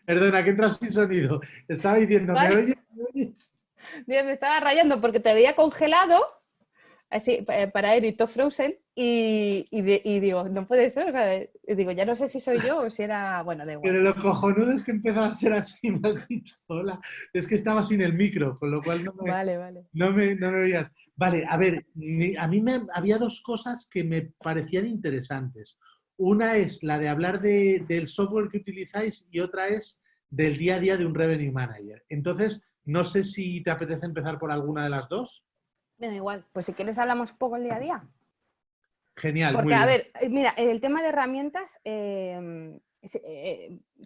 Perdona, que entras sin sonido. Estaba diciendo, ¿me oyes? Me estaba rayando porque te había congelado, así, para Erito Frozen, y digo, no puede ser, o sea, digo, ya no sé si soy yo o si era, bueno, da igual. Pero lo cojonudo es que empezaba a hacer así, me has dicho, hola. Es que estaba sin el micro, con lo cual no me oías. Vale, a ver, a mí había dos cosas que me parecían interesantes. Una es la de hablar del software que utilizáis y otra es del día a día de un revenue manager. Entonces, no sé si te apetece empezar por alguna de las dos. Me da igual, pues si quieres hablamos un poco el día a día. Genial, porque, muy bien. a ver, mira, el tema de herramientas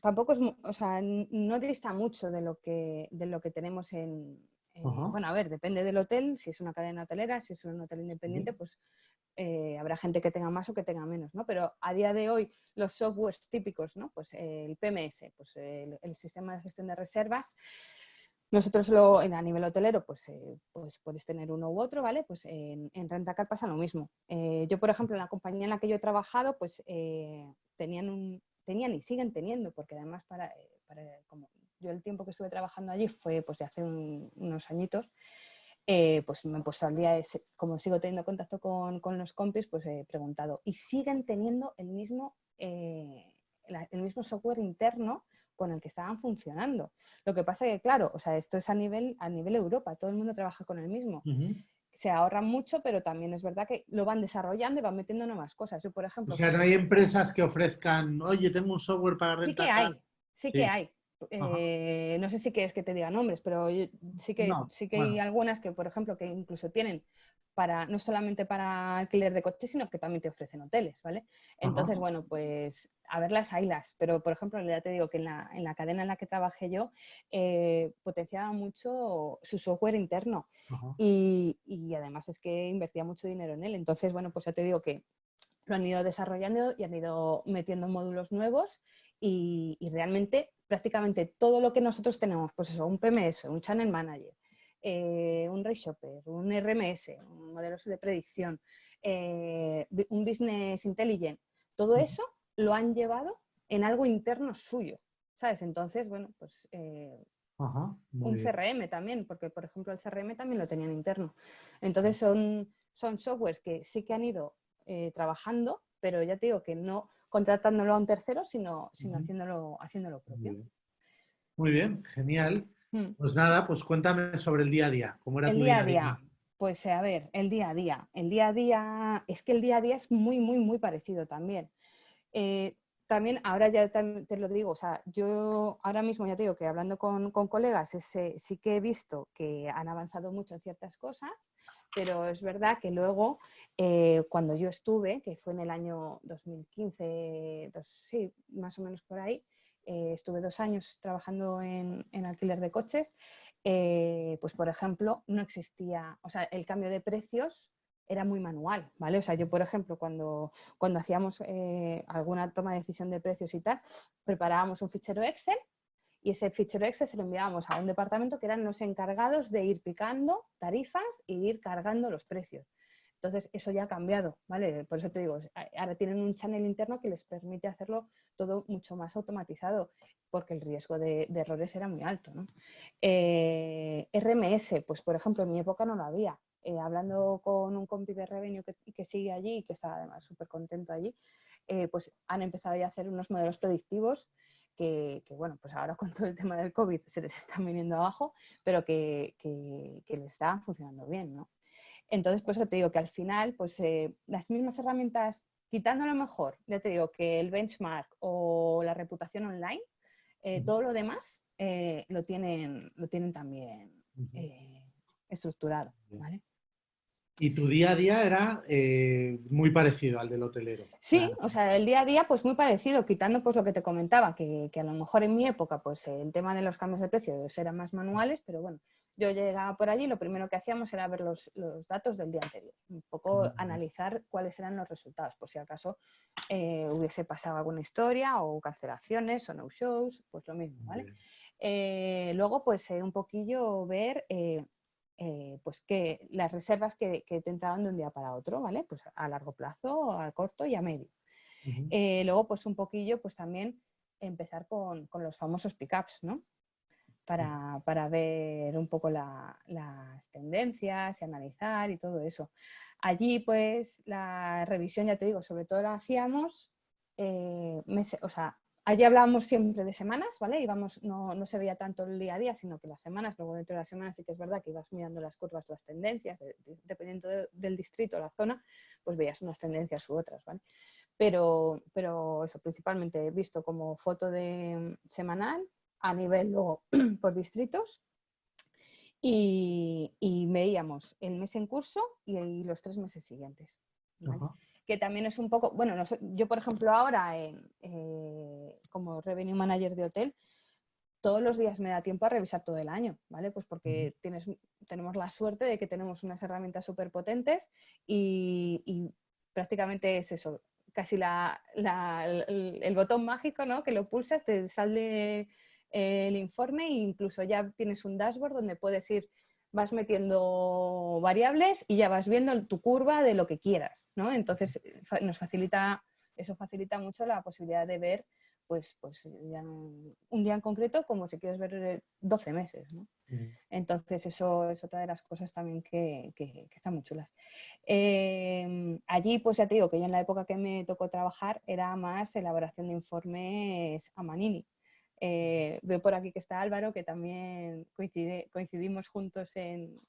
tampoco es, o sea, no dista mucho de lo que tenemos bueno, a ver, depende del hotel, si es una cadena hotelera, si es un hotel independiente, pues habrá gente que tenga más o que tenga menos, ¿no? Pero a día de hoy los softwares típicos, ¿no? Pues el PMS, pues el sistema de gestión de reservas. Nosotros a nivel hotelero, pues puedes tener uno u otro, ¿vale? Pues en Rentacar pasa lo mismo. Yo, por ejemplo, en la compañía en la que yo he trabajado, pues tenían y siguen teniendo, porque además como yo el tiempo que estuve trabajando allí fue pues de hace unos añitos, pues me he puesto al día, como sigo teniendo contacto con los compis, pues he preguntado. Y siguen teniendo el mismo software interno con el que estaban funcionando. Lo que pasa es que, claro, o sea, esto es a nivel Europa, todo el mundo trabaja con el mismo. Se ahorran mucho, pero también es verdad que lo van desarrollando y van metiendo nuevas cosas. Yo, por O ejemplo, sea, no hay empresas que ofrezcan, oye, tengo un software para sí que renta. hay, sí que Sí. hay. Ajá. No sé si quieres que te diga nombres, pero No, sí que hay bueno. algunas que, por ejemplo, que incluso tienen no solamente para alquiler de coches, sino que también te ofrecen hoteles, ¿vale? Ajá. Entonces, bueno, pues a verlas, haylas. Pero, por ejemplo, ya te digo que en la cadena en la que trabajé yo, potenciaba mucho su software interno Ajá. y además es que invertía mucho dinero en él. Entonces, bueno, pues ya te digo que lo han ido desarrollando y han ido metiendo módulos nuevos y realmente prácticamente todo lo que nosotros tenemos, pues eso, un PMS, un Channel Manager, un RateShopper, un RMS, un modelo de predicción, un Business Intelligent, todo eso lo han llevado en algo interno suyo, ¿sabes? Entonces, bueno, pues Ajá. Muy un bien. CRM también, porque por ejemplo el CRM también lo tenían interno. Entonces son softwares que sí que han ido trabajando, pero ya te digo que no contratándolo a un tercero, sino haciéndolo Muy propio. bien. Muy bien, genial. Mm. Pues nada, pues cuéntame sobre el día a día. ¿Cómo era El tu día día a a día? día, pues a ver, el día a día. El día a día, es que el día a día es muy, muy, muy parecido también. Eh, También, ahora ya te lo digo, o sea, yo ahora mismo ya te digo que hablando con colegas sí que he visto que han avanzado mucho en ciertas cosas, pero es verdad que luego, cuando yo estuve, que fue en el año 2015, sí, más o menos por ahí, estuve 2 años trabajando en alquiler de coches, pues por ejemplo, no existía, o sea, el cambio de precios era muy manual, ¿vale? O sea, yo, por ejemplo, cuando hacíamos alguna toma de decisión de precios y tal, preparábamos un fichero Excel y ese fichero Excel se lo enviábamos a un departamento que eran los encargados de ir picando tarifas e ir cargando los precios. Entonces, eso ya ha cambiado, ¿vale? Por eso te digo, ahora tienen un channel interno que les permite hacerlo todo mucho más automatizado, porque el riesgo de errores era muy alto, ¿no? RMS, pues por ejemplo, en mi época no lo había. Hablando con un compi de Revenue que sigue allí y que está además súper contento allí, pues han empezado ya a hacer unos modelos predictivos bueno, pues ahora con todo el tema del COVID se les están viniendo abajo, pero que les están funcionando bien, ¿no? Entonces, pues eso te digo que al final, pues las mismas herramientas, quitando lo mejor, ya te digo que el benchmark o la reputación online, todo lo demás lo tienen también estructurado, ¿vale? Y tu día a día era muy parecido al del hotelero. O sea, Sí, o sea, el día a día pues muy parecido, quitando pues lo que te comentaba, que a lo mejor en mi época pues el tema de los cambios de precios eran más manuales, pero bueno, yo llegaba por allí, lo primero que hacíamos era ver los datos del día anterior, un poco analizar cuáles eran los resultados, por si acaso hubiese pasado alguna historia o cancelaciones o no-shows, pues lo mismo, ¿vale? Luego pues un poquillo ver pues que las reservas que te entraban de un día para otro, ¿vale? Pues a largo plazo, a corto y a medio. Luego, pues un poquillo, pues también empezar con los famosos pickups, ¿no? Para ver un poco las tendencias y analizar y todo eso. Allí, pues, la revisión, ya te digo, sobre todo la hacíamos, o sea, allí hablábamos siempre de semanas, ¿vale? Íbamos, no se veía tanto el día a día, sino que las semanas, luego dentro de las semanas sí que es verdad que ibas mirando las curvas, las tendencias, dependiendo del distrito o la zona, pues veías unas tendencias u otras, ¿vale? Pero eso, principalmente he visto como foto de semanal, a nivel luego por distritos, y veíamos el mes en curso y los 3 meses siguientes, ¿vale? Que también es un poco, bueno, yo por ejemplo ahora como Revenue Manager de hotel, todos los días me da tiempo a revisar todo el año, ¿vale? Pues porque tenemos la suerte de que tenemos unas herramientas súper potentes y prácticamente es eso, casi el botón mágico, ¿no? Que lo pulsas, te sale el informe e incluso ya tienes un dashboard donde puedes vas metiendo variables y ya vas viendo tu curva de lo que quieras, ¿no? Entonces eso facilita mucho la posibilidad de ver pues ya un día en concreto como si quieres ver 12 meses, ¿no? Entonces, eso es otra de las cosas también que están muy chulas. Allí, pues ya te digo que yo en la época que me tocó trabajar era más elaboración de informes a Manini. Veo por aquí que está Álvaro, que también coincidimos juntos en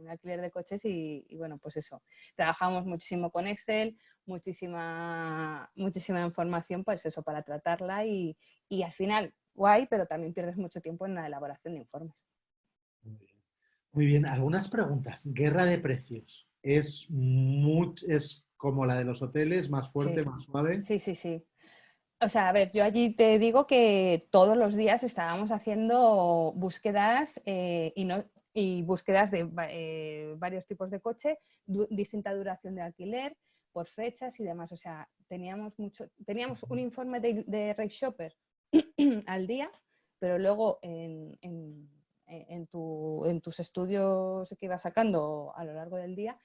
alquiler de coches y bueno, pues eso. Trabajamos muchísimo con Excel, muchísima información, pues eso, para tratarla y al final guay, pero también pierdes mucho tiempo en la elaboración de informes. Muy bien. Muy bien. Algunas preguntas. Guerra de precios. ¿Es como la de los hoteles, más fuerte, Sí. más suave? Sí. O sea, a ver, yo allí te digo que todos los días estábamos haciendo búsquedas y búsquedas de varios tipos de coche, distinta duración de alquiler, por fechas y demás. O sea, teníamos un informe de Rate Shopper al día, pero luego en tus estudios que ibas sacando a lo largo del día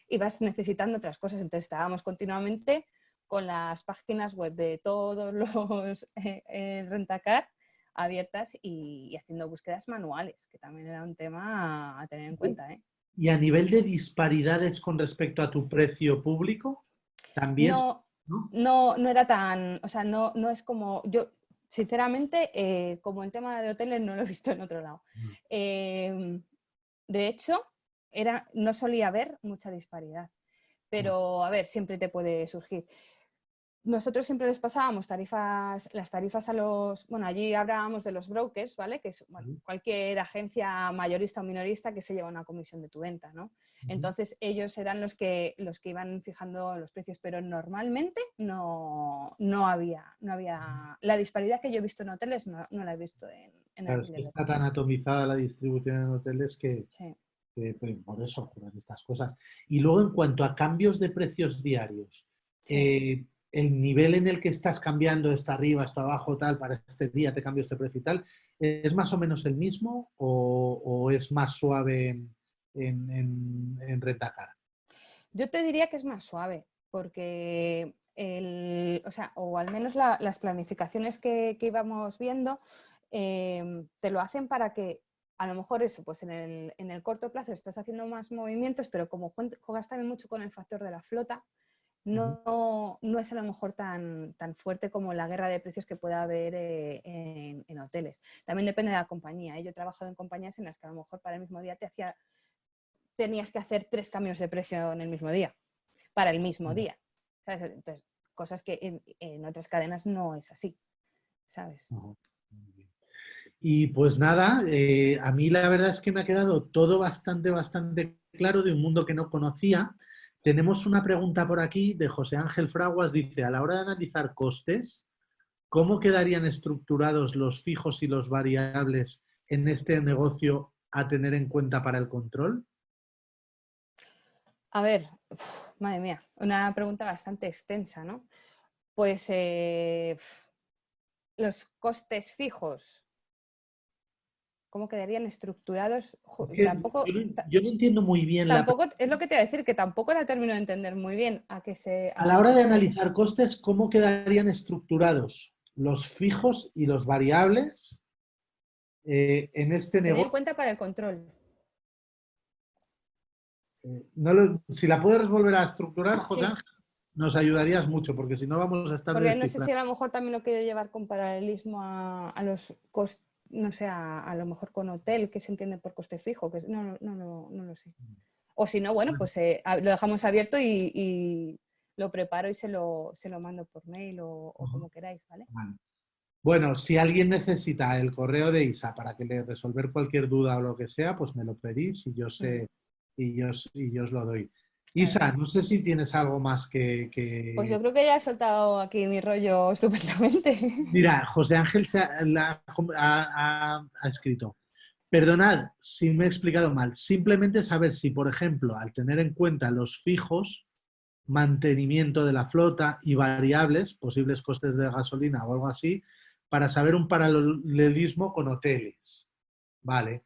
ibas necesitando otras cosas. Entonces estábamos continuamente con las páginas web de todos los Rentacar abiertas y haciendo búsquedas manuales, que también era un tema a tener en cuenta. Y a nivel de disparidades con respecto a tu precio público, también, No, ¿no? no era tan, o sea, no es como, yo sinceramente, como el tema de hoteles no lo he visto en otro lado. De hecho, no solía haber mucha disparidad, pero a ver, siempre te puede surgir. Nosotros siempre les pasábamos las tarifas a allí hablábamos de los brokers, ¿vale? Que es cualquier agencia mayorista o minorista que se lleva una comisión de tu venta, ¿no? Entonces ellos eran los que iban fijando los precios, pero normalmente no había la disparidad que yo he visto en hoteles, no la he visto en Claro, es que alquiler de está tan coches. atomizada la distribución en hoteles que, Sí. pues, por eso ocurren estas cosas. Y luego, en cuanto a cambios de precios diarios, Sí. el nivel en el que estás cambiando, está arriba, está abajo, tal, para este día te cambio este precio y tal, ¿es más o menos el mismo o es más suave en Rentacar? Yo te diría que es más suave, porque o al menos las planificaciones que íbamos viendo te lo hacen para que a lo mejor eso, pues en el corto plazo estás haciendo más movimientos, pero como juegas también mucho con el factor de la flota, no es a lo mejor tan fuerte como la guerra de precios que pueda haber en hoteles. También depende de la compañía. Yo he trabajado en compañías en las que a lo mejor para el mismo día tenías que hacer 3 cambios de precio en el mismo día, para el mismo día. ¿Sabes? Entonces, cosas que en otras cadenas no es así, ¿sabes? Y pues nada, a mí la verdad es que me ha quedado todo bastante claro de un mundo que no conocía. Tenemos una pregunta por aquí de José Ángel Fraguas, dice, a la hora de analizar costes, ¿cómo quedarían estructurados los fijos y los variables en este negocio a tener en cuenta para el control? A ver, madre mía, una pregunta bastante extensa, ¿no? Pues los costes fijos, ¿cómo quedarían estructurados? Es que yo no entiendo muy bien Tampoco, es lo que te voy a decir, que tampoco la termino de entender muy bien a qué se a la hora de refiere. analizar costes, ¿cómo quedarían estructurados los fijos y los variables en este Tener en negocio? cuenta para el control. Si la puedes volver a estructurar, José Sí, Ángel, nos ayudarías mucho, porque si no vamos a estar de porque no sé si descifrar. a lo mejor también lo quiero llevar con paralelismo a los costes, no sé, a lo mejor con hotel, que se entiende por coste fijo, que no lo sé. O si no, bueno, pues lo dejamos abierto y lo preparo y se lo mando por mail o como queráis, ¿vale? Vale. Bueno, si alguien necesita el correo de Isa para que le resolver cualquier duda o lo que sea, pues me lo pedís y yo sé y yo os lo doy. Claro. Isa, no sé si tienes algo más Pues yo creo que ya he soltado aquí mi rollo estupendamente. Mira, José Ángel ha escrito. Perdonad si me he explicado mal. Simplemente saber si, por ejemplo, al tener en cuenta los fijos, mantenimiento de la flota y variables, posibles costes de gasolina o algo así, para saber un paralelismo con hoteles. Vale.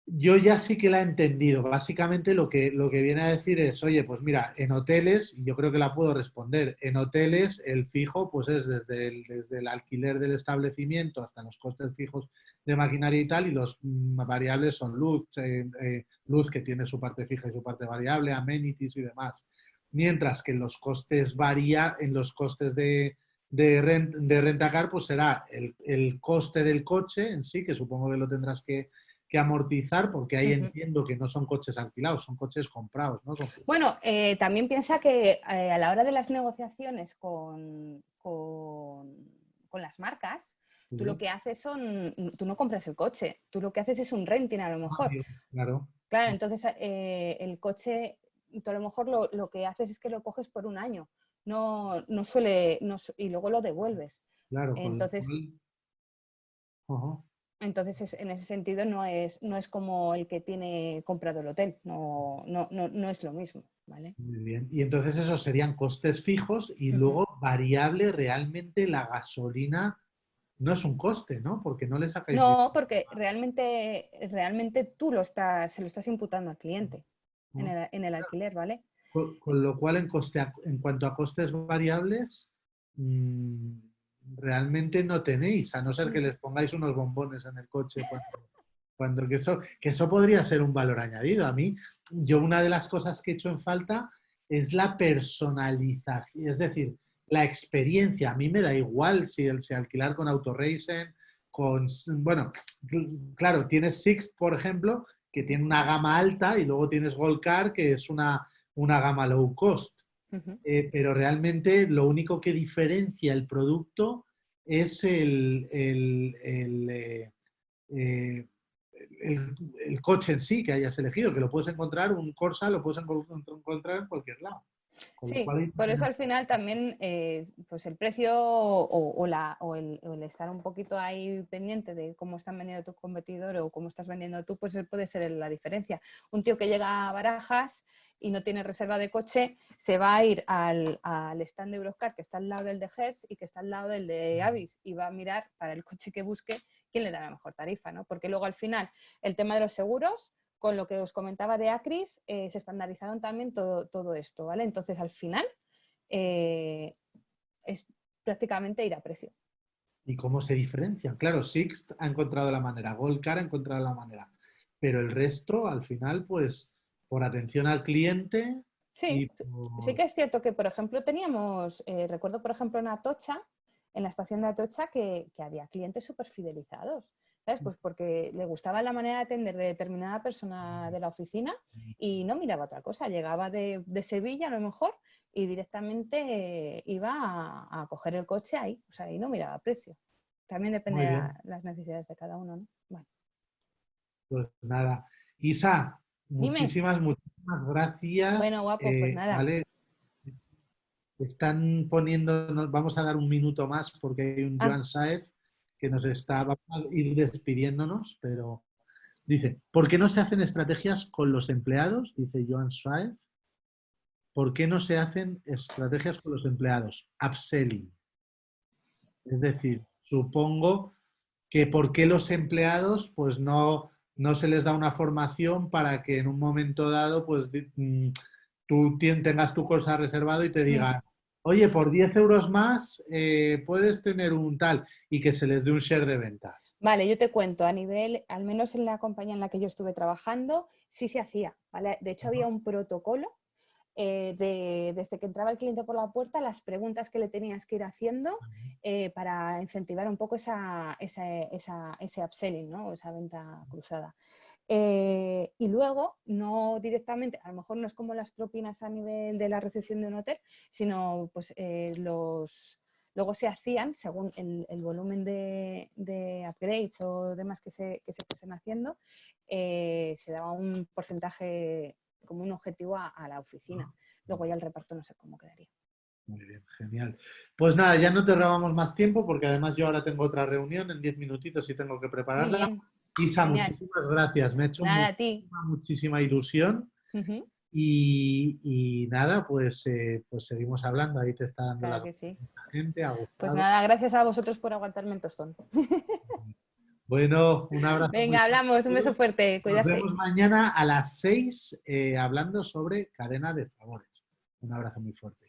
Yo ya sí que la he entendido. Básicamente lo que viene a decir es, oye, pues mira, en hoteles, y yo creo que la puedo responder, en hoteles el fijo pues es desde el alquiler del establecimiento hasta los costes fijos de maquinaria y tal, y los variables son luz que tiene su parte fija y su parte variable, amenities y demás. Mientras que en los costes de rentacar, pues será el coste del coche en sí, que supongo que lo tendrás que amortizar, porque ahí Ujú. entiendo que no son coches alquilados, son coches comprados, ¿no? Bueno, también piensa que a la hora de las negociaciones con las marcas, tú lo Sí. que haces tú no compras el coche, tú lo que haces es un renting a lo Ah, mejor. bien, claro, Claro, entonces el coche, tú a lo mejor lo que haces es que lo coges por un año, no suele, y luego lo devuelves. claro, con lo Entonces, cual, ajá, en ese sentido no es como el que tiene comprado el hotel, no es lo mismo, ¿vale? muy bien. Y entonces esos serían costes fijos y Ujú. luego variable realmente la gasolina no es un coste, ¿no? Porque no le sacáis No, porque realmente se lo estás imputando al cliente en dinero. en el alquiler, ¿vale? Con lo cual, en cuanto a costes variables, mm, realmente no tenéis, a no ser que les pongáis unos bombones en el coche cuando que eso podría ser un valor añadido. A mí, yo una de las cosas que he hecho en falta es la personalización, es decir, la experiencia. A mí me da igual si alquilar con Autoracing, bueno, claro, tienes Six, por ejemplo, que tiene una gama alta y luego tienes Gold Car, que es una gama low cost. Ujú. Pero realmente lo único que diferencia el producto es eh, el coche en sí que hayas elegido, que lo puedes encontrar, un Corsa lo puedes encontrar en cualquier lado. Con lo Sí, cual, por eso al final también pues el precio o el estar un poquito ahí pendiente de cómo están vendiendo tu competidor o cómo estás vendiendo tú, pues puede ser la diferencia. Un tío que llega a Barajas y no tiene reserva de coche, se va a ir al stand de Euroscar que está al lado del de Hertz y que está al lado del de Avis y va a mirar para el coche que busque quién le da la mejor tarifa, ¿no? Porque luego al final el tema de los seguros con lo que os comentaba de Acris, se estandarizaron también todo esto, ¿vale? Entonces, al final, eh, es prácticamente ir a precio. ¿y cómo se diferencian? Claro, Sixt ha encontrado la manera, Goldcar ha encontrado la manera, pero el resto, al final, pues, por atención al cliente y Sí, sí por... que es cierto que, por ejemplo, teníamos, recuerdo, por ejemplo, en Atocha, en la estación de Atocha, que había clientes súper fidelizados, ¿sabes? Pues porque le gustaba la manera de atender de determinada persona de la oficina y no miraba otra cosa. Llegaba de Sevilla, a lo mejor, y directamente iba a coger el coche ahí, o sea, y no miraba precio. También depende Muy de bien, las necesidades de cada uno, ¿no? Bueno, pues nada. Isa, dime. muchísimas Bueno, gracias. guapo, pues nada. Vale, están poniendo, vamos a dar un minuto más porque hay un Ah, Joan Saez que vamos a ir despidiéndonos, pero dice, ¿por qué no se hacen estrategias con los empleados? Dice Joan Saez. ¿Por qué no se hacen estrategias con los empleados? Upselling. Es decir, supongo que por qué los empleados pues no se les da una formación para que en un momento dado pues tú tengas tu cosa reservado y te mm. digan, oye, por 10 euros más puedes tener un tal y que se les dé un share de ventas. Vale, yo te cuento, a nivel, al menos en la compañía en la que yo estuve trabajando, sí se hacía, ¿vale? De hecho, había un protocolo desde que entraba el cliente por la puerta, las preguntas que le tenías que ir haciendo para incentivar un poco ese upselling, ¿no? Esa venta cruzada. Y luego, no directamente, a lo mejor no es como las propinas a nivel de la recepción de un hotel, sino pues luego se hacían, según el volumen de upgrades o demás que se fuesen haciendo, se daba un porcentaje como un objetivo a la oficina. Luego ya el reparto no sé cómo quedaría. Muy bien, genial. Pues nada, ya no te robamos más tiempo porque además yo ahora tengo otra reunión en 10 minutitos y tengo que Muy prepararla. bien, Isa, genial. muchísimas gracias. Me ha hecho Nada, a ti. muchísima ilusión Ujú, y nada, pues seguimos hablando. Ahí te está dando claro las que sí. gracias la gente, ha Pues gustado. nada, gracias a vosotros por aguantarme el tostón. Bueno, un abrazo muy Venga, hablamos, un beso fuerte. fuerte, Nos cuídate. vemos mañana a las 6 hablando sobre cadena de favores. Un abrazo muy fuerte.